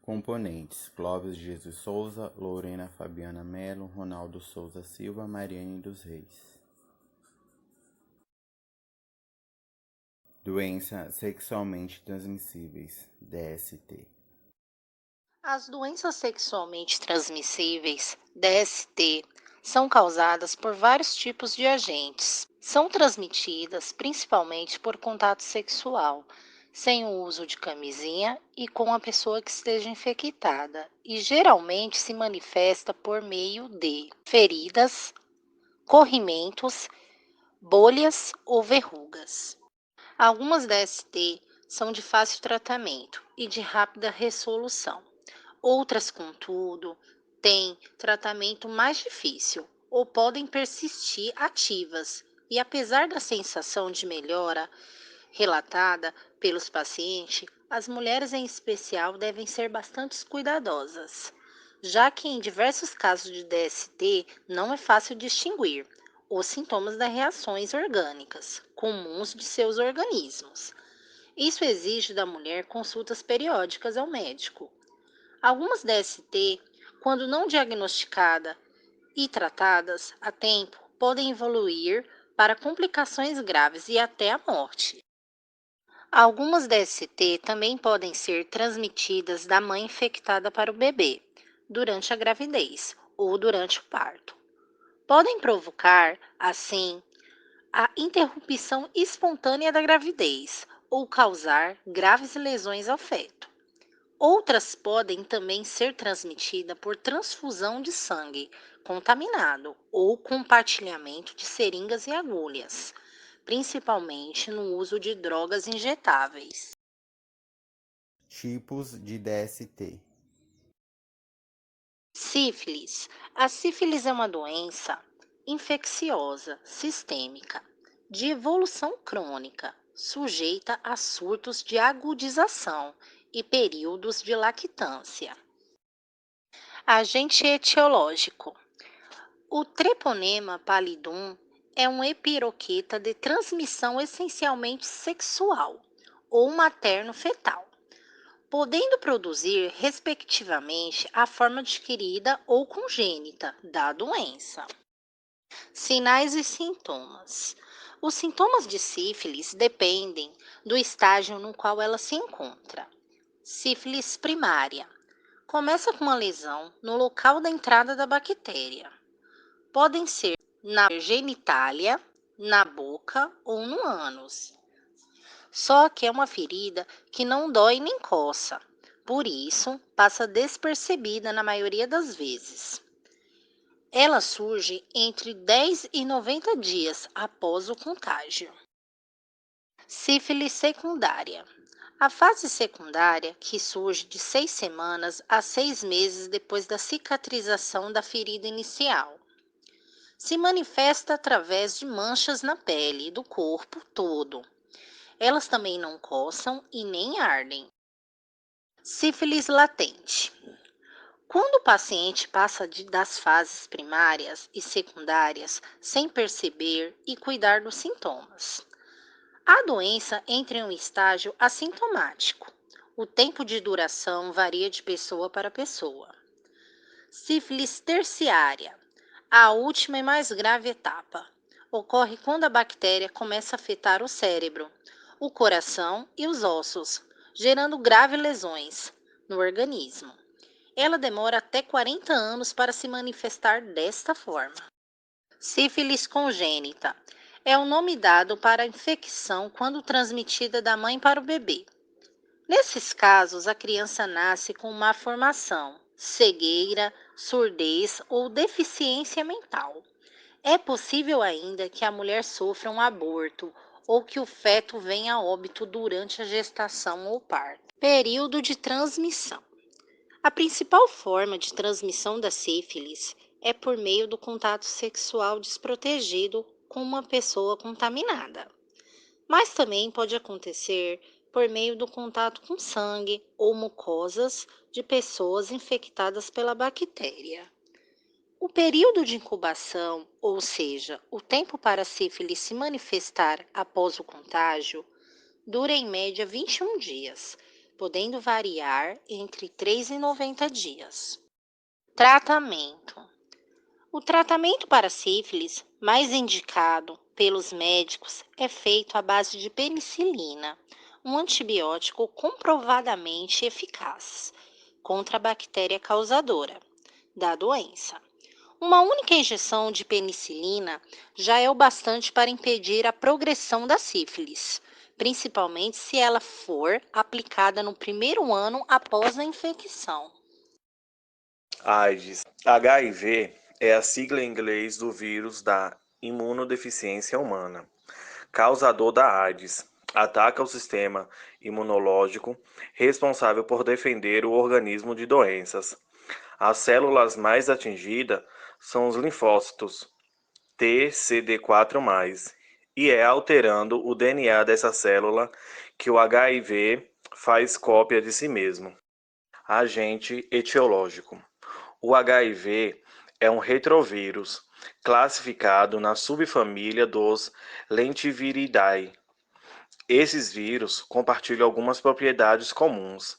Componentes: Clóvis de Jesus Souza, Lorena Fabiana Melo, Ronaldo Souza Silva, Mariane dos Reis. Doenças sexualmente transmissíveis, DST. As doenças sexualmente transmissíveis, DST, são causadas por vários tipos de agentes. São transmitidas principalmente por contato sexual, sem o uso de camisinha e com a pessoa que esteja infectada, e geralmente se manifesta por meio de feridas, corrimentos, bolhas ou verrugas. Algumas DST são de fácil tratamento e de rápida resolução. Outras, contudo, têm tratamento mais difícil ou podem persistir ativas, e apesar da sensação de melhora relatada pelos pacientes, as mulheres em especial devem ser bastante cuidadosas, já que em diversos casos de DST não é fácil distinguir os sintomas das reações orgânicas comuns de seus organismos. Isso exige da mulher consultas periódicas ao médico. Algumas DST, quando não diagnosticada e tratadas a tempo, podem evoluir para complicações graves e até a morte. Algumas DST também podem ser transmitidas da mãe infectada para o bebê, durante a gravidez ou durante o parto. Podem provocar, assim, a interrupção espontânea da gravidez ou causar graves lesões ao feto. Outras podem também ser transmitidas por transfusão de sangue contaminado ou compartilhamento de seringas e agulhas, principalmente no uso de drogas injetáveis. Tipos de DST. Sífilis. A sífilis é uma doença infecciosa sistêmica de evolução crônica, sujeita a surtos de agudização e períodos de lactância. Agente etiológico. O Treponema pallidum é um epiroqueta de transmissão essencialmente sexual ou materno-fetal, podendo produzir, respectivamente, a forma adquirida ou congênita da doença. Sinais e sintomas. Os sintomas de sífilis dependem do estágio no qual ela se encontra. Sífilis primária. Começa com uma lesão no local da entrada da bactéria. Podem ser na genitália, na boca ou no ânus. Só que é uma ferida que não dói nem coça, por isso passa despercebida na maioria das vezes. Ela surge entre 10 e 90 dias após o contágio. Sífilis secundária. A fase secundária, que surge de 6 semanas a 6 meses depois da cicatrização da ferida inicial, se manifesta através de manchas na pele do corpo todo. Elas também não coçam e nem ardem. Sífilis latente. Quando o paciente passa das fases primárias e secundárias sem perceber e cuidar dos sintomas. A doença entra em um estágio assintomático. O tempo de duração varia de pessoa para pessoa. Sífilis terciária. A última e mais grave etapa. Ocorre quando a bactéria começa a afetar o cérebro, o coração e os ossos, gerando graves lesões no organismo. Ela demora até 40 anos para se manifestar desta forma. Sífilis congênita é o nome dado para a infecção quando transmitida da mãe para o bebê. Nesses casos, a criança nasce com má formação, cegueira, surdez ou deficiência mental. É possível ainda que a mulher sofra um aborto ou que o feto venha a óbito durante a gestação ou parto. Período de transmissão. A principal forma de transmissão da sífilis é por meio do contato sexual desprotegido com uma pessoa contaminada, mas também pode acontecer por meio do contato com sangue ou mucosas de pessoas infectadas pela bactéria. O período de incubação, ou seja, o tempo para a sífilis se manifestar após o contágio, dura em média 21 dias, podendo variar entre 3 e 90 dias. Tratamento. O tratamento para sífilis, mais indicado pelos médicos, é feito à base de penicilina, um antibiótico comprovadamente eficaz contra a bactéria causadora da doença. Uma única injeção de penicilina já é o bastante para impedir a progressão da sífilis, principalmente se ela for aplicada no primeiro ano após a infecção. AIDS. HIV é a sigla em inglês do vírus da imunodeficiência humana, causador da AIDS. Ataca o sistema imunológico, responsável por defender o organismo de doenças. As células mais atingidas são os linfócitos T, CD4+, e é alterando o DNA dessa célula que o HIV faz cópia de si mesmo. Agente etiológico. O HIV é um retrovírus classificado na subfamília dos Lentiviridae. Esses vírus compartilham algumas propriedades comuns.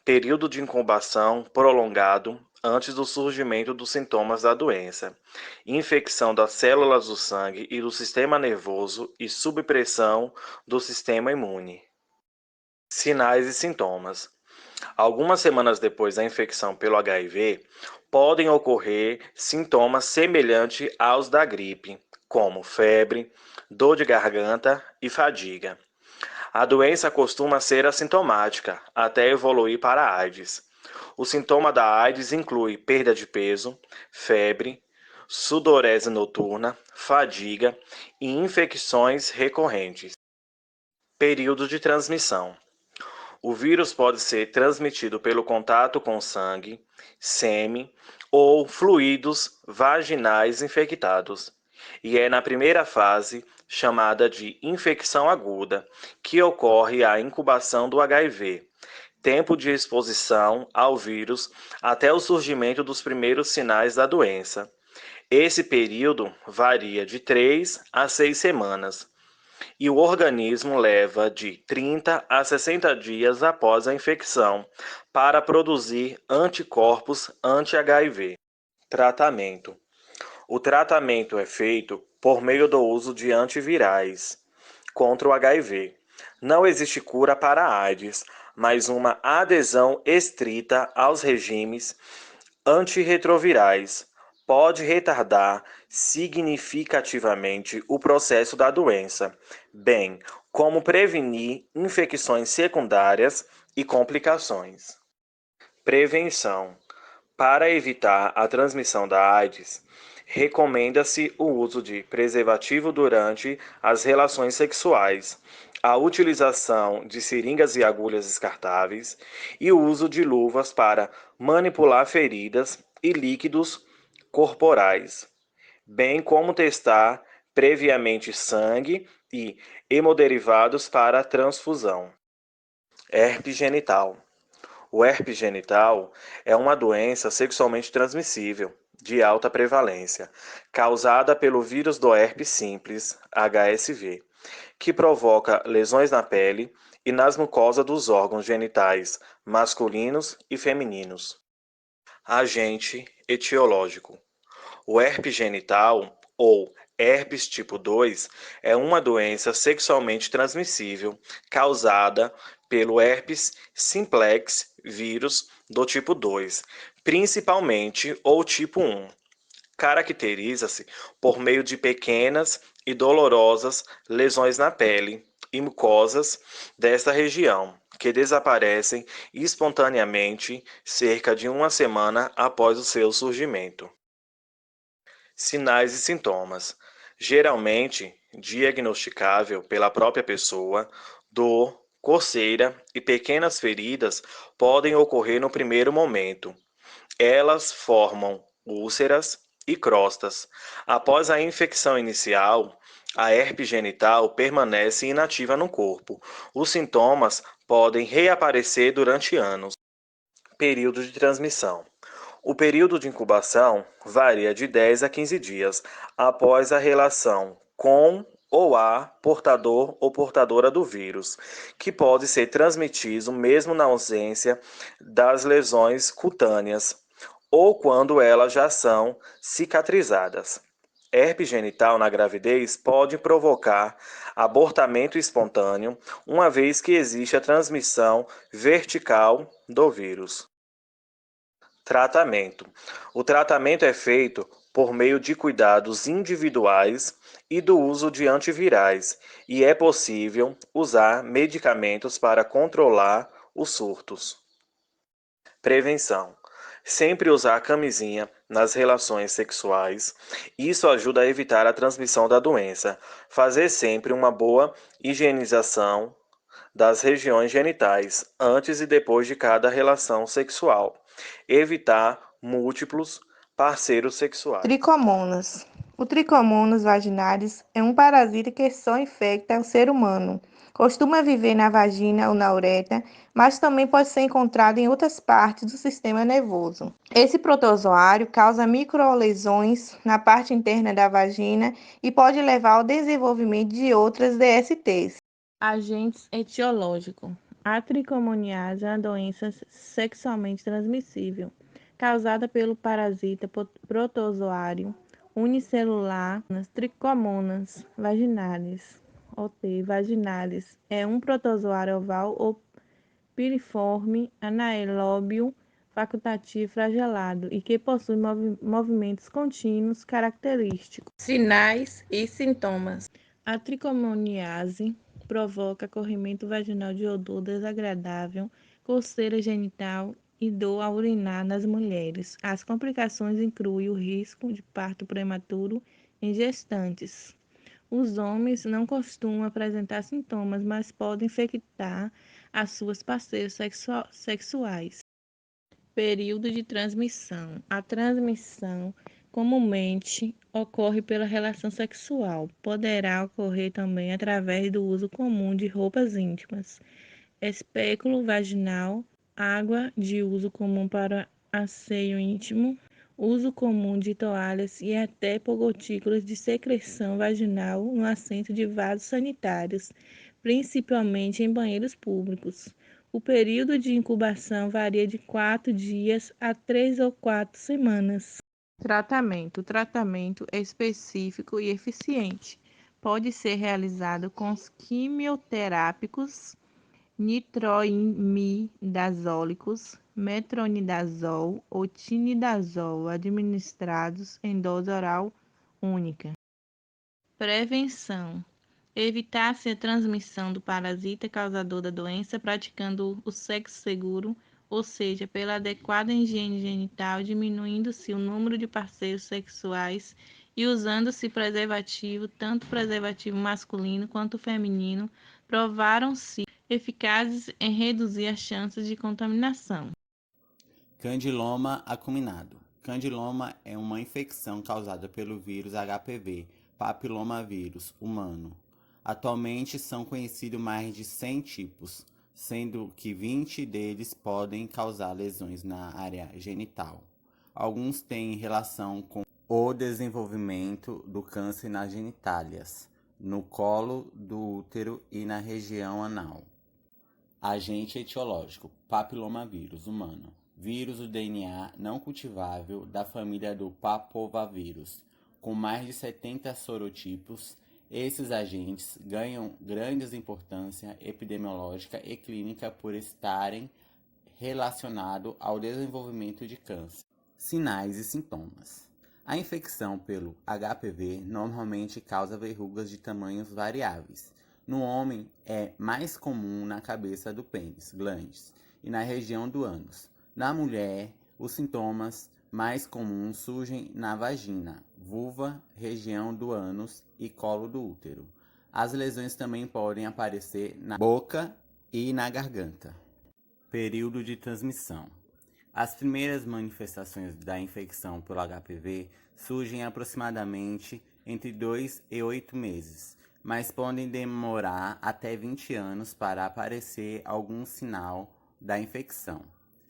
Período de incubação prolongado antes do surgimento dos sintomas da doença. Infecção das células do sangue e do sistema nervoso e subpressão do sistema imune. Sinais e sintomas. Algumas semanas depois da infecção pelo HIV, podem ocorrer sintomas semelhantes aos da gripe, como febre, dor de garganta e fadiga. A doença costuma ser assintomática até evoluir para a AIDS. O sintoma da AIDS inclui perda de peso, febre, sudorese noturna, fadiga e infecções recorrentes. Período de transmissão. O vírus pode ser transmitido pelo contato com sangue, sêmen ou fluidos vaginais infectados, e é na primeira fase, chamada de infecção aguda, que ocorre a incubação do HIV, tempo de exposição ao vírus até o surgimento dos primeiros sinais da doença. Esse período varia de 3 a 6 semanas e o organismo leva de 30 a 60 dias após a infecção para produzir anticorpos anti-HIV. Tratamento. O tratamento é feito por meio do uso de antivirais contra o HIV. Não existe cura para a AIDS, mas uma adesão estrita aos regimes antirretrovirais pode retardar significativamente o processo da doença, bem como prevenir infecções secundárias e complicações. Prevenção. Para evitar a transmissão da AIDS, recomenda-se o uso de preservativo durante as relações sexuais, a utilização de seringas e agulhas descartáveis e o uso de luvas para manipular feridas e líquidos corporais, bem como testar previamente sangue e hemoderivados para transfusão. Herpes genital. O herpes genital é uma doença sexualmente transmissível, de alta prevalência, causada pelo vírus do herpes simples, HSV, que provoca lesões na pele e nas mucosas dos órgãos genitais masculinos e femininos. Agente etiológico. O herpes genital, ou herpes tipo 2, é uma doença sexualmente transmissível causada pelo herpes simplex vírus do tipo 2, principalmente o tipo 1. Caracteriza-se por meio de pequenas e dolorosas lesões na pele e mucosas desta região, que desaparecem espontaneamente cerca de uma semana após o seu surgimento. Sinais e sintomas. Geralmente diagnosticável pela própria pessoa, dor, coceira e pequenas feridas podem ocorrer no primeiro momento. Elas formam úlceras e crostas. Após a infecção inicial, a herpes genital permanece inativa no corpo. Os sintomas podem reaparecer durante anos. Período de transmissão. O período de incubação varia de 10 a 15 dias após a relação com ou a portador ou portadora do vírus, que pode ser transmitido mesmo na ausência das lesões cutâneas ou quando elas já são cicatrizadas. Herpes genital na gravidez pode provocar abortamento espontâneo, uma vez que existe a transmissão vertical do vírus. Tratamento: o tratamento é feito por meio de cuidados individuais e do uso de antivirais, e é possível usar medicamentos para controlar os surtos. Prevenção: sempre usar camisinha nas relações sexuais. Isso ajuda a evitar a transmissão da doença. Fazer sempre uma boa higienização das regiões genitais antes e depois de cada relação sexual. Evitar múltiplos parceiros sexuais. Tricomonas. O Tricomonas vaginalis é um parasita que só infecta o ser humano. Costuma viver na vagina ou na uretra, mas também pode ser encontrado em outras partes do sistema nervoso. Esse protozoário causa microlesões na parte interna da vagina e pode levar ao desenvolvimento de outras DSTs. Agentes etiológicos. A tricomoniase é uma doença sexualmente transmissível, causada pelo parasita protozoário unicelular nas Trichomonas vaginalis. OT vaginalis é um protozoário oval ou piriforme anaeróbio facultativo flagelado e que possui movimentos contínuos característicos. Sinais e sintomas. A tricomoniase provoca corrimento vaginal de odor desagradável, coceira genital e dor ao urinar nas mulheres. As complicações incluem o risco de parto prematuro em gestantes. Os homens não costumam apresentar sintomas, mas podem infectar as suas parceiras sexuais. Período de transmissão. A transmissão comumente ocorre pela relação sexual. Poderá ocorrer também através do uso comum de roupas íntimas, espéculo vaginal, água de uso comum para asseio íntimo, uso comum de toalhas e até por gotículas de secreção vaginal no assento de vasos sanitários, principalmente em banheiros públicos. O período de incubação varia de 4 dias a 3 ou 4 semanas. Tratamento. O tratamento é específico e eficiente. Pode ser realizado com os quimioterápicos, nitroimidazólicos, metronidazol ou tinidazol, administrados em dose oral única. Prevenção. Evitar-se a transmissão do parasita causador da doença praticando o sexo seguro, ou seja, pela adequada higiene genital, diminuindo-se o número de parceiros sexuais e usando-se preservativo, tanto preservativo masculino quanto feminino, provaram-se eficazes em reduzir as chances de contaminação. Candiloma acuminado. Candiloma é uma infecção causada pelo vírus HPV, papilomavírus humano. Atualmente são conhecidos mais de 100 tipos, sendo que 20 deles podem causar lesões na área genital. Alguns têm relação com o desenvolvimento do câncer nas genitálias, no colo do útero e na região anal. Agente etiológico: papilomavírus humano. Vírus do DNA não cultivável da família do papovavírus, com mais de 70 sorotipos. Esses agentes ganham grande importância epidemiológica e clínica por estarem relacionados ao desenvolvimento de câncer. Sinais e sintomas. A infecção pelo HPV normalmente causa verrugas de tamanhos variáveis. No homem, é mais comum na cabeça do pênis, glândulas, e na região do ânus. Na mulher, os sintomas mais comuns surgem na vagina, vulva, região do ânus e colo do útero. As lesões também podem aparecer na boca e na garganta. Período de transmissão. As primeiras manifestações da infecção pelo HPV surgem aproximadamente entre 2 e 8 meses, mas podem demorar até 20 anos para aparecer algum sinal da infecção.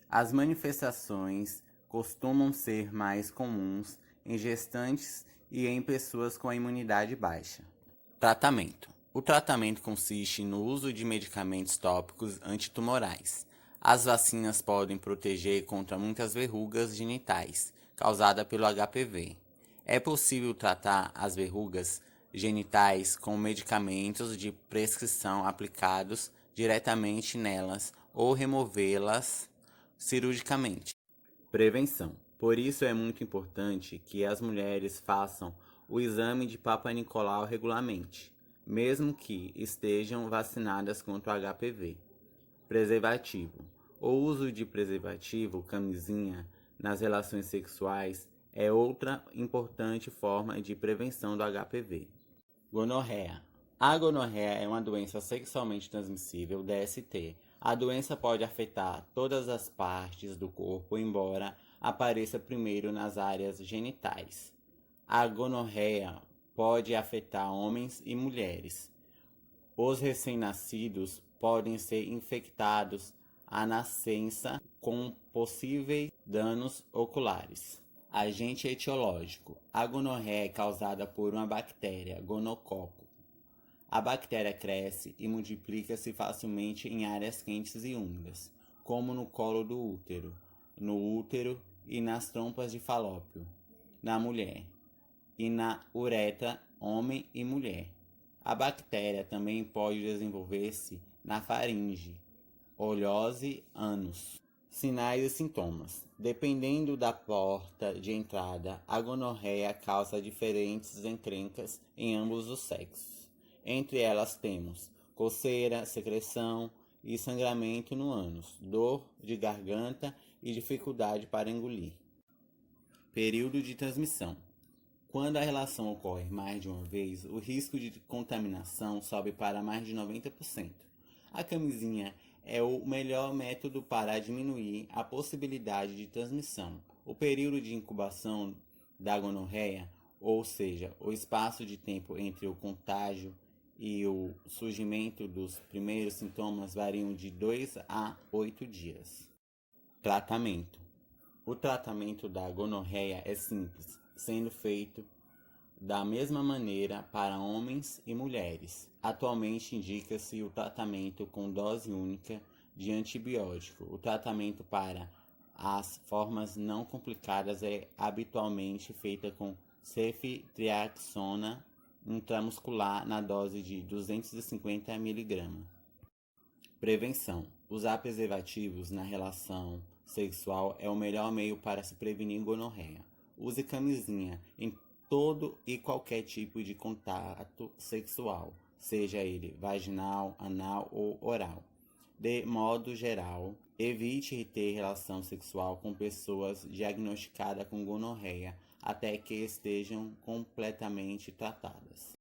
As manifestações costumam ser mais comuns em gestantes e em pessoas com a imunidade baixa. Tratamento. O tratamento consiste no uso de medicamentos tópicos antitumorais. As vacinas podem proteger contra muitas verrugas genitais causadas pelo HPV. É possível tratar as verrugas genitais com medicamentos de prescrição aplicados diretamente nelas ou removê-las cirurgicamente. Prevenção. Por isso é muito importante que as mulheres façam o exame de Papa Nicolau regularmente, mesmo que estejam vacinadas contra o HPV. Preservativo. O uso de preservativo, camisinha, nas relações sexuais é outra importante forma de prevenção do HPV. Gonorreia. A gonorreia é uma doença sexualmente transmissível, DST. A doença pode afetar todas as partes do corpo, embora apareça primeiro nas áreas genitais. A gonorreia pode afetar homens e mulheres. Os recém-nascidos podem ser infectados à nascença com possíveis danos oculares. Agente etiológico. A gonorreia é causada por uma bactéria, gonococo. A bactéria cresce e multiplica-se facilmente em áreas quentes e úmidas, como no colo do útero, no útero e nas trompas de falópio, na mulher, e na uretra, homem e mulher. A bactéria também pode desenvolver-se na faringe, olhose, ânus. Sinais e sintomas. Dependendo da porta de entrada, a gonorreia causa diferentes encrencas em ambos os sexos. Entre elas temos coceira, secreção e sangramento no ânus, dor de garganta e dificuldade para engolir. Período de transmissão. Quando a relação ocorre mais de uma vez, o risco de contaminação sobe para mais de 90%. A camisinha é o melhor método para diminuir a possibilidade de transmissão. O período de incubação da gonorreia, ou seja, o espaço de tempo entre o contágio e o surgimento dos primeiros sintomas, variam de 2 a 8 dias. Tratamento. O tratamento da gonorreia é simples, sendo feito da mesma maneira para homens e mulheres. Atualmente indica-se o tratamento com dose única de antibiótico. O tratamento para as formas não complicadas é habitualmente feito com ceftriaxona intramuscular na dose de 250 mg. Prevenção. Usar preservativos na relação sexual é o melhor meio para se prevenir gonorreia. Use camisinha em todo e qualquer tipo de contato sexual, seja ele vaginal, anal ou oral. De modo geral, evite ter relação sexual com pessoas diagnosticadas com gonorreia até que estejam completamente tratadas.